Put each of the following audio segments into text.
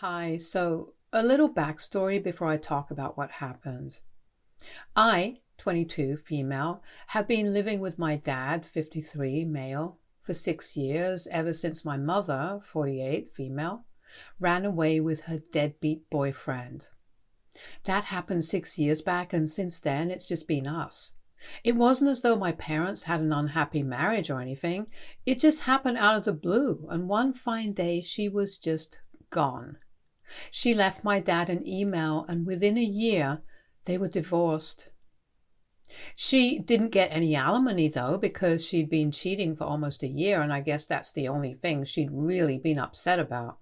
Hi, so a little backstory before I talk about what happened. I, 22, female, have been living with my dad, 53, male, for 6 years, ever since my mother, 48, female, ran away with her deadbeat boyfriend. That happened 6 years back, and since then it's just been us. It wasn't as though my parents had an unhappy marriage or anything. It just happened out of the blue, and one fine day she was just gone. She left my dad an email, and within a year, they were divorced. She didn't get any alimony, though, because she'd been cheating for almost a year, and I guess that's the only thing she'd really been upset about.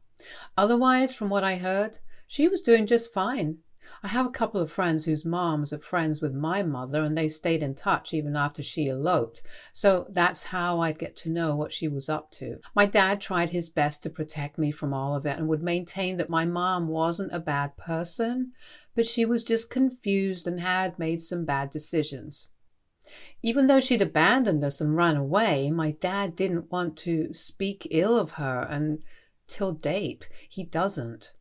Otherwise, from what I heard, she was doing just fine. I have a couple of friends whose moms are friends with my mother, and they stayed in touch even after she eloped. So that's how I'd get to know what she was up to. My dad tried his best to protect me from all of it and would maintain that my mom wasn't a bad person, but she was just confused and had made some bad decisions. Even though she'd abandoned us and run away, my dad didn't want to speak ill of her, and till date, he doesn't.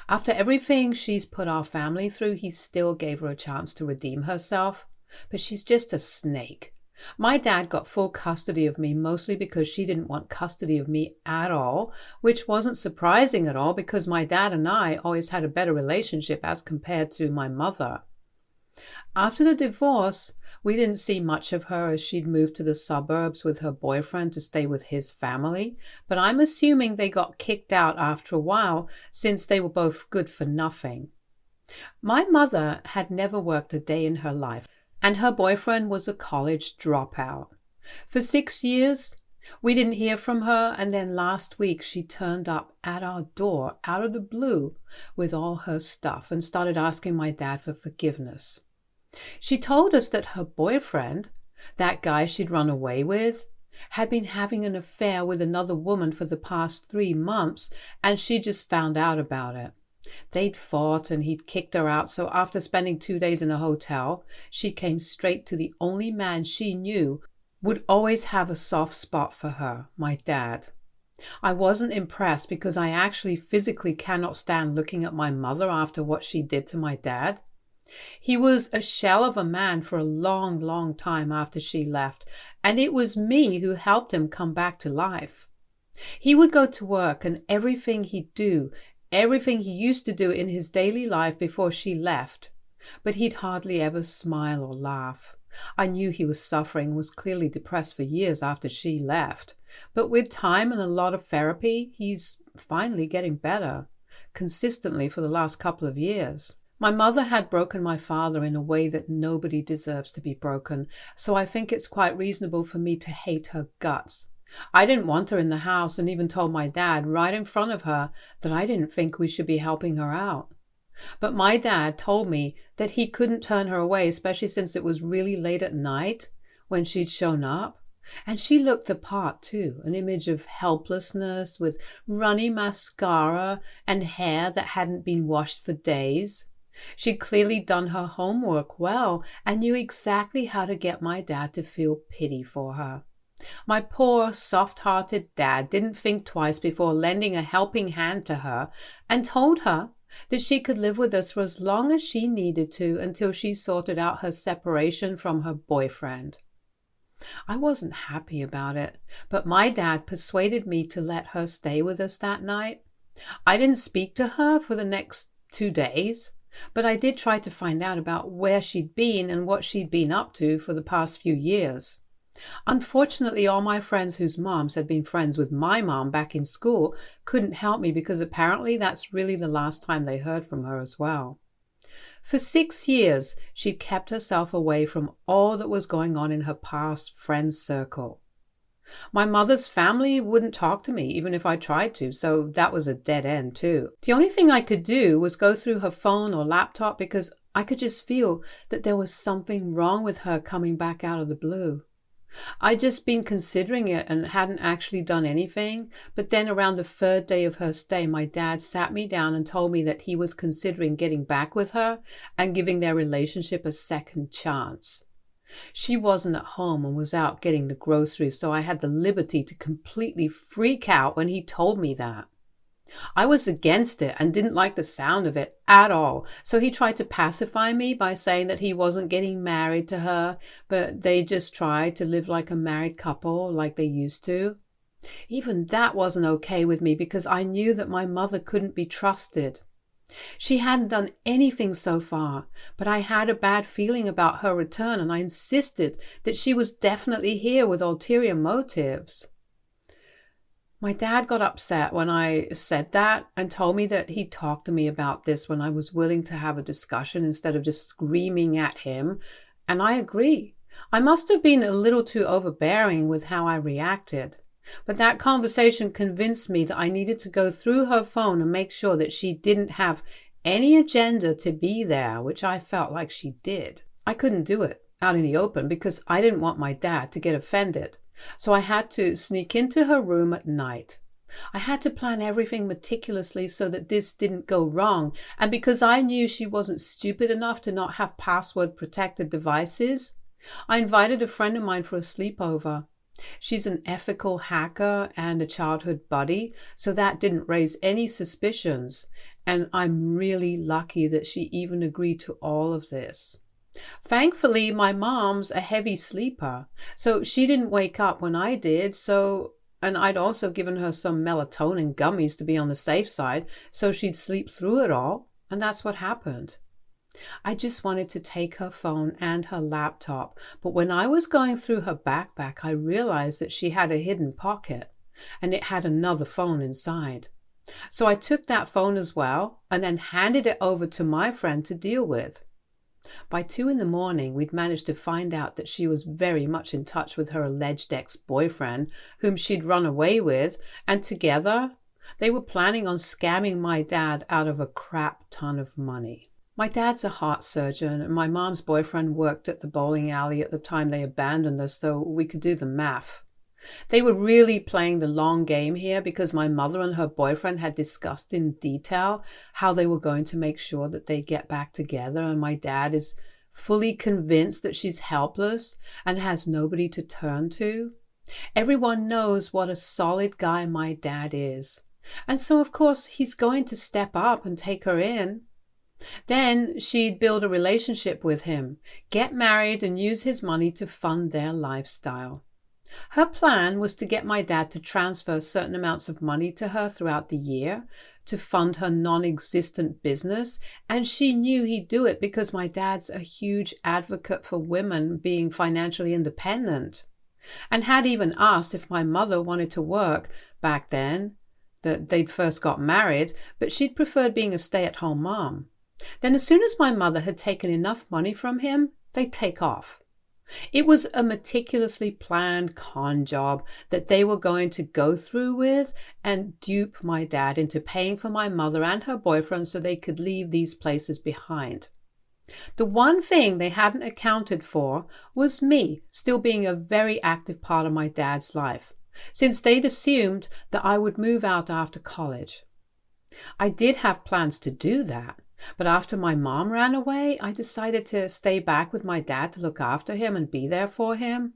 After everything she's put our family through, he still gave her a chance to redeem herself. But she's just a snake. My dad got full custody of me mostly because she didn't want custody of me at all, which wasn't surprising at all because my dad and I always had a better relationship as compared to my mother. After the divorce, we didn't see much of her as she'd moved to the suburbs with her boyfriend to stay with his family, but I'm assuming they got kicked out after a while since they were both good for nothing. My mother had never worked a day in her life, and her boyfriend was a college dropout. For 6 years, we didn't hear from her, and then last week she turned up at our door out of the blue with all her stuff and started asking my dad for forgiveness. She told us that her boyfriend, that guy she'd run away with, had been having an affair with another woman for the past 3 months, and she just found out about it. They'd fought and he'd kicked her out, so after spending 2 days in a hotel, she came straight to the only man she knew would always have a soft spot for her, my dad. I wasn't impressed because I actually physically cannot stand looking at my mother after what she did to my dad. He was a shell of a man for a long, long time after she left, and it was me who helped him come back to life. He would go to work, and everything he'd do, everything he used to do in his daily life before she left, but he'd hardly ever smile or laugh. I knew he was suffering, was clearly depressed for years after she left, but with time and a lot of therapy, he's finally getting better, consistently for the last couple of years. My mother had broken my father in a way that nobody deserves to be broken, so I think it's quite reasonable for me to hate her guts. I didn't want her in the house and even told my dad right in front of her that I didn't think we should be helping her out. But my dad told me that he couldn't turn her away, especially since it was really late at night when she'd shown up. And she looked the part too, an image of helplessness with runny mascara and hair that hadn't been washed for days. She'd clearly done her homework well and knew exactly how to get my dad to feel pity for her. My poor, soft-hearted dad didn't think twice before lending a helping hand to her and told her that she could live with us for as long as she needed to until she sorted out her separation from her boyfriend. I wasn't happy about it, but my dad persuaded me to let her stay with us that night. I didn't speak to her for the next 2 days, but I did try to find out about where she'd been and what she'd been up to for the past few years. Unfortunately, all my friends whose moms had been friends with my mom back in school couldn't help me because apparently that's really the last time they heard from her as well. For 6 years, she'd kept herself away from all that was going on in her past friend circle. My mother's family wouldn't talk to me, even if I tried to, so that was a dead end too. The only thing I could do was go through her phone or laptop because I could just feel that there was something wrong with her coming back out of the blue. I'd just been considering it and hadn't actually done anything, but then around the 3rd day of her stay, my dad sat me down and told me that he was considering getting back with her and giving their relationship a second chance. She wasn't at home and was out getting the groceries, so I had the liberty to completely freak out when he told me that. I was against it and didn't like the sound of it at all. So he tried to pacify me by saying that he wasn't getting married to her, but they just tried to live like a married couple like they used to. Even that wasn't okay with me because I knew that my mother couldn't be trusted. She hadn't done anything so far, but I had a bad feeling about her return and I insisted that she was definitely here with ulterior motives. My dad got upset when I said that and told me that he'd talk to me about this when I was willing to have a discussion instead of just screaming at him. And I agree. I must have been a little too overbearing with how I reacted. But that conversation convinced me that I needed to go through her phone and make sure that she didn't have any agenda to be there, which I felt like she did. I couldn't do it out in the open because I didn't want my dad to get offended. So I had to sneak into her room at night. I had to plan everything meticulously so that this didn't go wrong. And because I knew she wasn't stupid enough to not have password-protected devices, I invited a friend of mine for a sleepover. She's an ethical hacker and a childhood buddy, so that didn't raise any suspicions. And I'm really lucky that she even agreed to all of this. Thankfully, my mom's a heavy sleeper, so she didn't wake up when I did, and I'd also given her some melatonin gummies to be on the safe side, so she'd sleep through it all, and that's what happened. I just wanted to take her phone and her laptop, but when I was going through her backpack, I realized that she had a hidden pocket, and it had another phone inside. So I took that phone as well, and then handed it over to my friend to deal with. By 2 a.m, we'd managed to find out that she was very much in touch with her alleged ex-boyfriend, whom she'd run away with, and together they were planning on scamming my dad out of a crap ton of money. My dad's a heart surgeon, and my mom's boyfriend worked at the bowling alley at the time they abandoned us, so we could do the math. They were really playing the long game here because my mother and her boyfriend had discussed in detail how they were going to make sure that they get back together, and my dad is fully convinced that she's helpless and has nobody to turn to. Everyone knows what a solid guy my dad is, and so of course he's going to step up and take her in. Then she'd build a relationship with him, get married and use his money to fund their lifestyle. Her plan was to get my dad to transfer certain amounts of money to her throughout the year to fund her non-existent business, and she knew he'd do it because my dad's a huge advocate for women being financially independent, and had even asked if my mother wanted to work back then, that they'd first got married, but she'd preferred being a stay-at-home mom. Then as soon as my mother had taken enough money from him, they'd take off. It was a meticulously planned con job that they were going to go through with and dupe my dad into paying for my mother and her boyfriend so they could leave these places behind. The one thing they hadn't accounted for was me still being a very active part of my dad's life, since they'd assumed that I would move out after college. I did have plans to do that. But after my mom ran away, I decided to stay back with my dad to look after him and be there for him.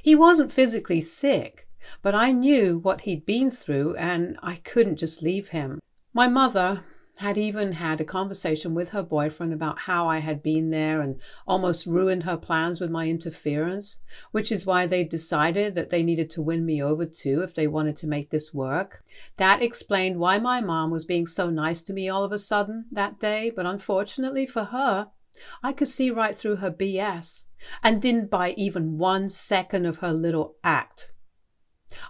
He wasn't physically sick, but I knew what he'd been through and I couldn't just leave him. My mother had even had a conversation with her boyfriend about how I had been there and almost ruined her plans with my interference, which is why they decided that they needed to win me over too if they wanted to make this work. That explained why my mom was being so nice to me all of a sudden that day, but unfortunately for her, I could see right through her BS and didn't buy even 1 second of her little act.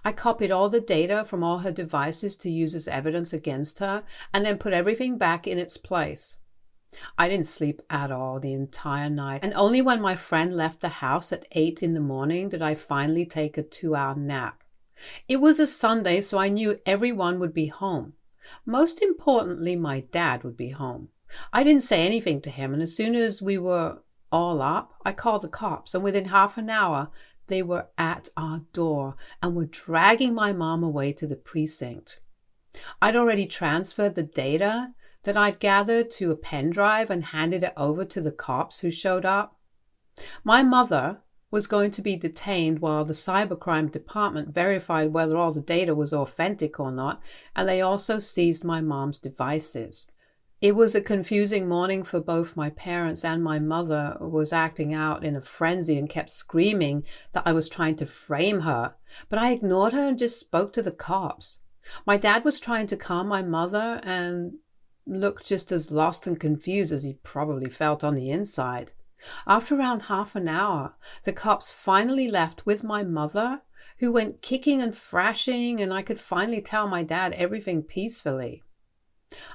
I copied all the data from all her devices to use as evidence against her and then put everything back in its place. I didn't sleep at all the entire night, and only when my friend left the house at 8 a.m. did I finally take a 2-hour nap. It was a Sunday, so I knew everyone would be home. Most importantly, my dad would be home. I didn't say anything to him, and as soon as we were all up, I called the cops, and within half an hour, they were at our door and were dragging my mom away to the precinct. I'd already transferred the data that I'd gathered to a pen drive and handed it over to the cops who showed up. My mother was going to be detained while the cybercrime department verified whether all the data was authentic or not, and they also seized my mom's devices. It was a confusing morning for both my parents, and my mother was acting out in a frenzy and kept screaming that I was trying to frame her, but I ignored her and just spoke to the cops. My dad was trying to calm my mother and looked just as lost and confused as he probably felt on the inside. After around half an hour, the cops finally left with my mother, who went kicking and thrashing, and I could finally tell my dad everything peacefully.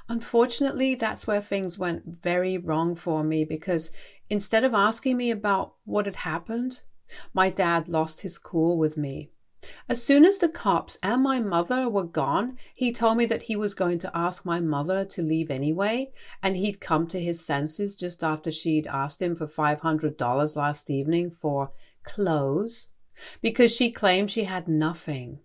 Unfortunately, that's where things went very wrong for me, because instead of asking me about what had happened, my dad lost his cool with me. As soon as the cops and my mother were gone, he told me that he was going to ask my mother to leave anyway, and he'd come to his senses just after she'd asked him for $500 last evening for clothes, because she claimed she had nothing.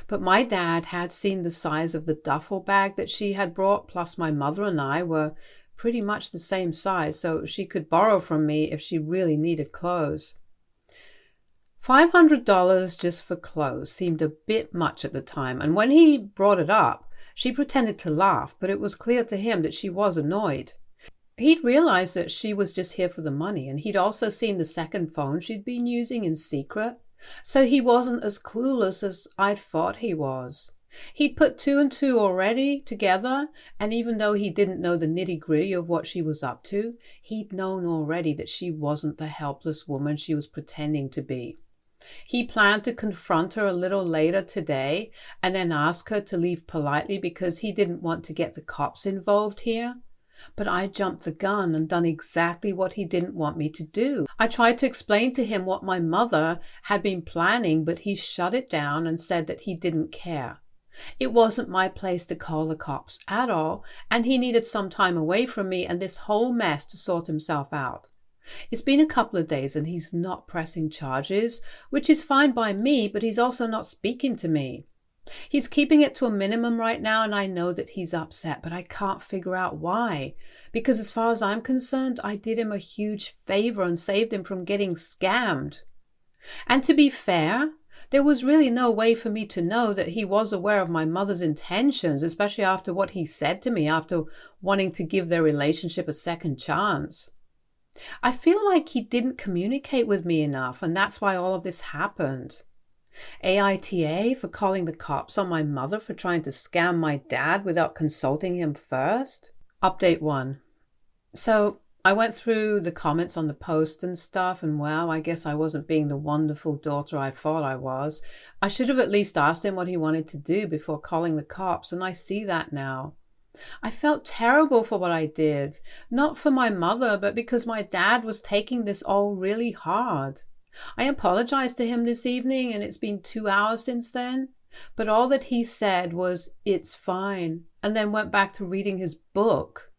But my dad had seen the size of the duffel bag that she had brought, plus my mother and I were pretty much the same size, so she could borrow from me if she really needed clothes. $500 just for clothes seemed a bit much at the time, and when he brought it up, she pretended to laugh, but it was clear to him that she was annoyed. He'd realized that she was just here for the money, and he'd also seen the second phone she'd been using in secret, so he wasn't as clueless as I thought he was. He'd put two and two already together, and even though he didn't know the nitty-gritty of what she was up to, he'd known already that she wasn't the helpless woman she was pretending to be. He planned to confront her a little later today and then ask her to leave politely because he didn't want to get the cops involved here. But I jumped the gun and done exactly what he didn't want me to do. I tried to explain to him what my mother had been planning, but he shut it down and said that he didn't care. It wasn't my place to call the cops at all, and he needed some time away from me and this whole mess to sort himself out. It's been a couple of days and he's not pressing charges, which is fine by me, but he's also not speaking to me. He's keeping it to a minimum right now, and I know that he's upset, but I can't figure out why. Because as far as I'm concerned, I did him a huge favor and saved him from getting scammed. And to be fair, there was really no way for me to know that he was aware of my mother's intentions, especially after what he said to me after wanting to give their relationship a second chance. I feel like he didn't communicate with me enough, and that's why all of this happened. AITA for calling the cops on my mother for trying to scam my dad without consulting him first. Update 1. So I went through the comments on the post and stuff, and wow, I guess I wasn't being the wonderful daughter I thought I was. I should have at least asked him what he wanted to do before calling the cops, and I see that now. I felt terrible for what I did, not for my mother, but because my dad was taking this all really hard. I apologized to him this evening, and it's been 2 hours since then, but all that he said was, "It's fine," and then went back to reading his book.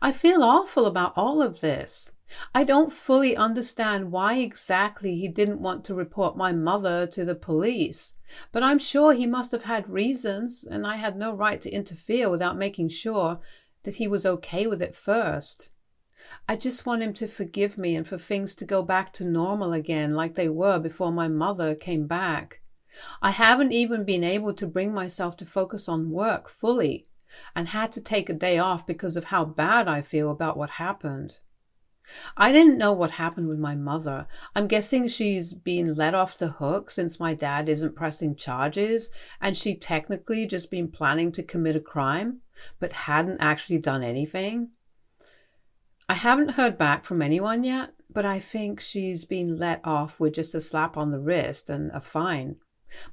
I feel awful about all of this. I don't fully understand why exactly he didn't want to report my mother to the police, but I'm sure he must have had reasons, and I had no right to interfere without making sure that he was okay with it first. I just want him to forgive me and for things to go back to normal again like they were before my mother came back. I haven't even been able to bring myself to focus on work fully, and had to take a day off because of how bad I feel about what happened. I didn't know what happened with my mother. I'm guessing she's been let off the hook since my dad isn't pressing charges, and she'd technically just been planning to commit a crime, but hadn't actually done anything. I haven't heard back from anyone yet, but I think she's been let off with just a slap on the wrist and a fine.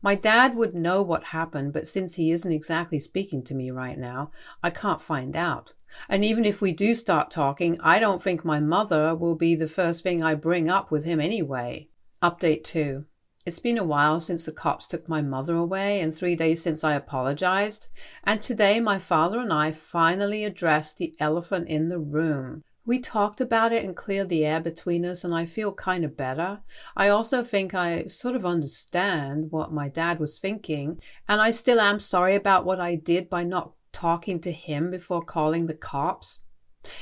My dad would know what happened, but since he isn't exactly speaking to me right now, I can't find out. And even if we do start talking, I don't think my mother will be the first thing I bring up with him anyway. Update 2. It's been a while since the cops took my mother away, and 3 days since I apologized. And today my father and I finally addressed the elephant in the room. We talked about it and cleared the air between us, and I feel kind of better. I also think I sort of understand what my dad was thinking, and I still am sorry about what I did by not talking to him before calling the cops.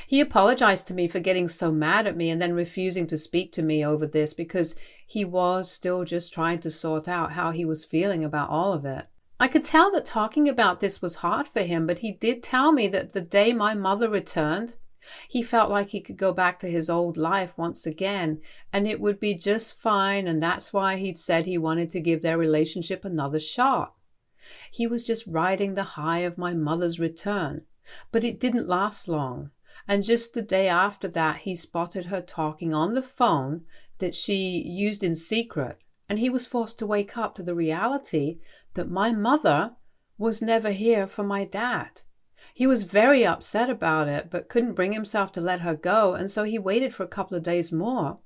He apologized to me for getting so mad at me and then refusing to speak to me over this because he was still just trying to sort out how he was feeling about all of it. I could tell that talking about this was hard for him, but he did tell me that the day my mother returned, he felt like he could go back to his old life once again and it would be just fine, and that's why he'd said he wanted to give their relationship another shot. He was just riding the high of my mother's return, but it didn't last long. And just the day after that, he spotted her talking on the phone that she used in secret, and he was forced to wake up to the reality that my mother was never here for my dad. He was very upset about it, but couldn't bring himself to let her go, and so he waited for a couple of days more.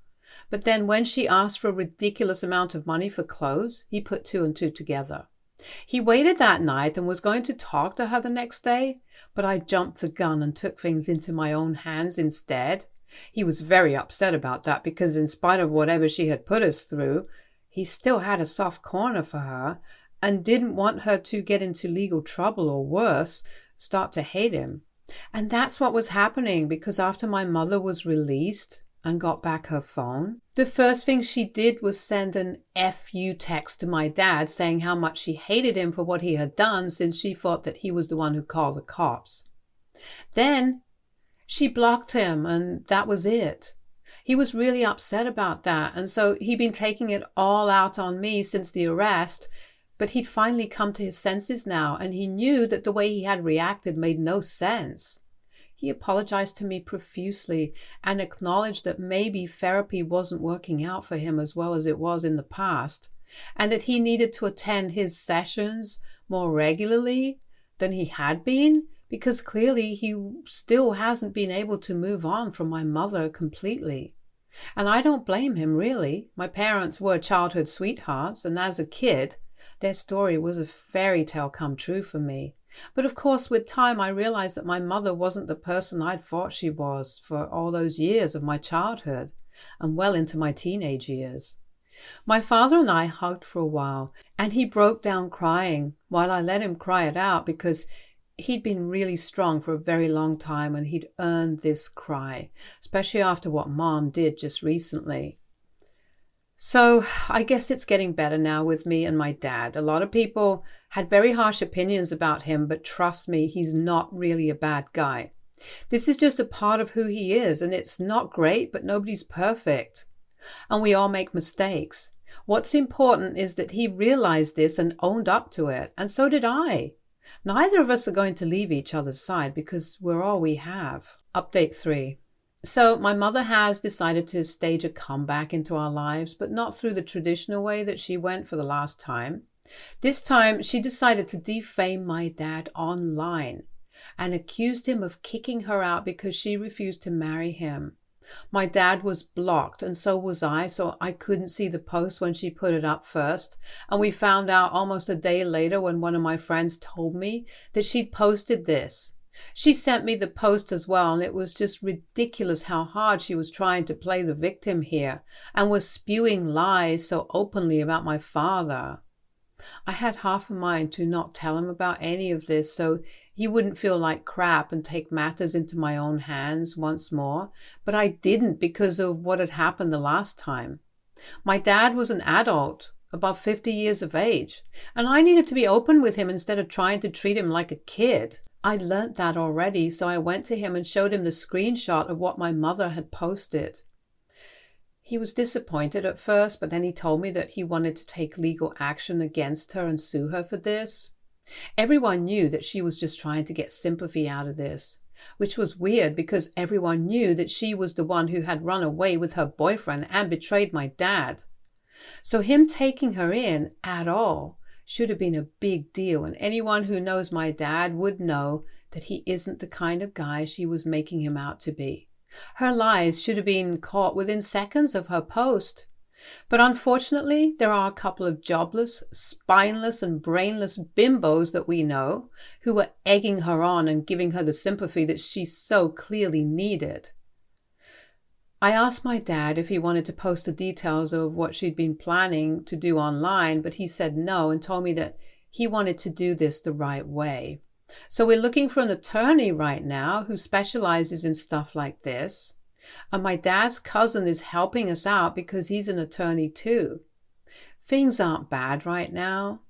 But then when she asked for a ridiculous amount of money for clothes, he put two and two together. He waited that night and was going to talk to her the next day, but I jumped the gun and took things into my own hands instead. He was very upset about that because in spite of whatever she had put us through, he still had a soft corner for her and didn't want her to get into legal trouble or worse, start to hate him. And that's what was happening because after my mother was released and got back her phone, the first thing she did was send an "F you" text to my dad saying how much she hated him for what he had done since she thought that he was the one who called the cops. Then she blocked him and that was it. He was really upset about that, and so he'd been taking it all out on me since the arrest, but he'd finally come to his senses now and he knew that the way he had reacted made no sense. He apologized to me profusely and acknowledged that maybe therapy wasn't working out for him as well as it was in the past, and that he needed to attend his sessions more regularly than he had been, because clearly he still hasn't been able to move on from my mother completely. And I don't blame him, really. My parents were childhood sweethearts, and as a kid, their story was a fairy tale come true for me. But of course, with time, I realized that my mother wasn't the person I'd thought she was for all those years of my childhood and well into my teenage years. My father and I hugged for a while, and he broke down crying while I let him cry it out because he'd been really strong for a very long time and he'd earned this cry, especially after what Mom did just recently. So I guess it's getting better now with me and my dad. A lot of people had very harsh opinions about him, but trust me, he's not really a bad guy. This is just a part of who he is, and it's not great, but nobody's perfect. And we all make mistakes. What's important is that he realized this and owned up to it, and so did I. Neither of us are going to leave each other's side because we're all we have. Update 3. So my mother has decided to stage a comeback into our lives, but not through the traditional way that she went for the last time. This time, she decided to defame my dad online and accused him of kicking her out because she refused to marry him. My dad was blocked and so was I, so I couldn't see the post when she put it up first. And we found out almost a day later when one of my friends told me that she'd posted this. She sent me the post as well, and it was just ridiculous how hard she was trying to play the victim here and was spewing lies so openly about my father. I had half a mind to not tell him about any of this so he wouldn't feel like crap and take matters into my own hands once more, but I didn't because of what had happened the last time. My dad was an adult, above 50 years of age, and I needed to be open with him instead of trying to treat him like a kid. I'd learnt that already, so I went to him and showed him the screenshot of what my mother had posted. He was disappointed at first, but then he told me that he wanted to take legal action against her and sue her for this. Everyone knew that she was just trying to get sympathy out of this, which was weird because everyone knew that she was the one who had run away with her boyfriend and betrayed my dad. So him taking her in at all should have been a big deal, and anyone who knows my dad would know that he isn't the kind of guy she was making him out to be. Her lies should have been caught within seconds of her post. But unfortunately, there are a couple of jobless, spineless and brainless bimbos that we know who were egging her on and giving her the sympathy that she so clearly needed. I asked my dad if he wanted to post the details of what she'd been planning to do online, but he said no and told me that he wanted to do this the right way. So we're looking for an attorney right now who specializes in stuff like this. And my dad's cousin is helping us out because he's an attorney too. Things aren't bad right now,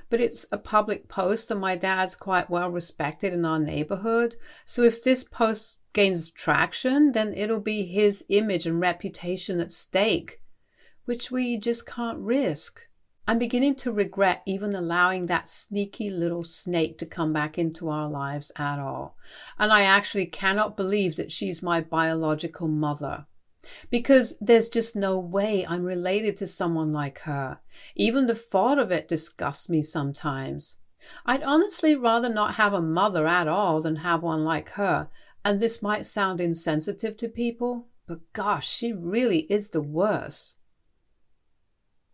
but it's a public post and my dad's quite well respected in our neighborhood. So if this post gains traction, then it'll be his image and reputation at stake, which we just can't risk. I'm beginning to regret even allowing that sneaky little snake to come back into our lives at all. And I actually cannot believe that she's my biological mother. Because there's just no way I'm related to someone like her. Even the thought of it disgusts me sometimes. I'd honestly rather not have a mother at all than have one like her. And this might sound insensitive to people, but gosh, she really is the worst.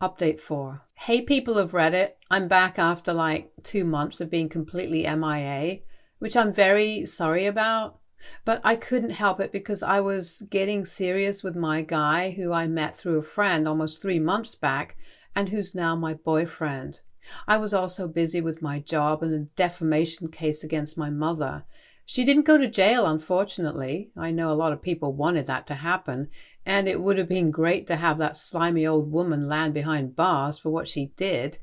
Update 4. Hey people of Reddit, I'm back after like 2 months of being completely MIA, which I'm very sorry about, but I couldn't help it because I was getting serious with my guy who I met through a friend almost 3 months back and who's now my boyfriend. I was also busy with my job and a defamation case against my mother. She didn't go to jail, unfortunately. I know a lot of people wanted that to happen, and it would have been great to have that slimy old woman land behind bars for what she did.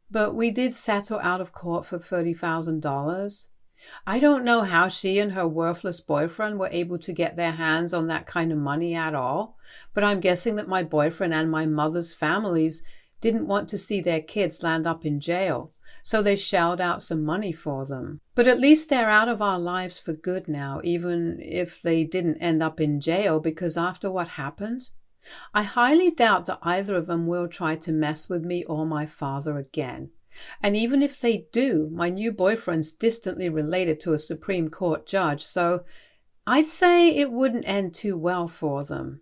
But we did settle out of court for $30,000. I don't know how she and her worthless boyfriend were able to get their hands on that kind of money at all, but I'm guessing that my boyfriend and my mother's families didn't want to see their kids land up in jail. So they shelled out some money for them. But at least they're out of our lives for good now, even if they didn't end up in jail, because after what happened, I highly doubt that either of them will try to mess with me or my father again. And even if they do, my new boyfriend's distantly related to a Supreme Court judge, so I'd say it wouldn't end too well for them.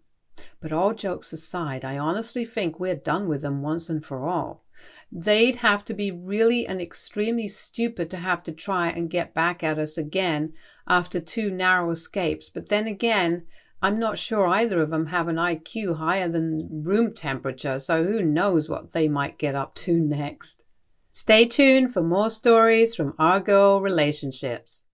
But all jokes aside, I honestly think we're done with them once and for all. They'd have to be really and extremely stupid to have to try and get back at us again after 2 narrow escapes. But then again, I'm not sure either of them have an IQ higher than room temperature, so who knows what they might get up to next. Stay tuned for more stories from our girl relationships.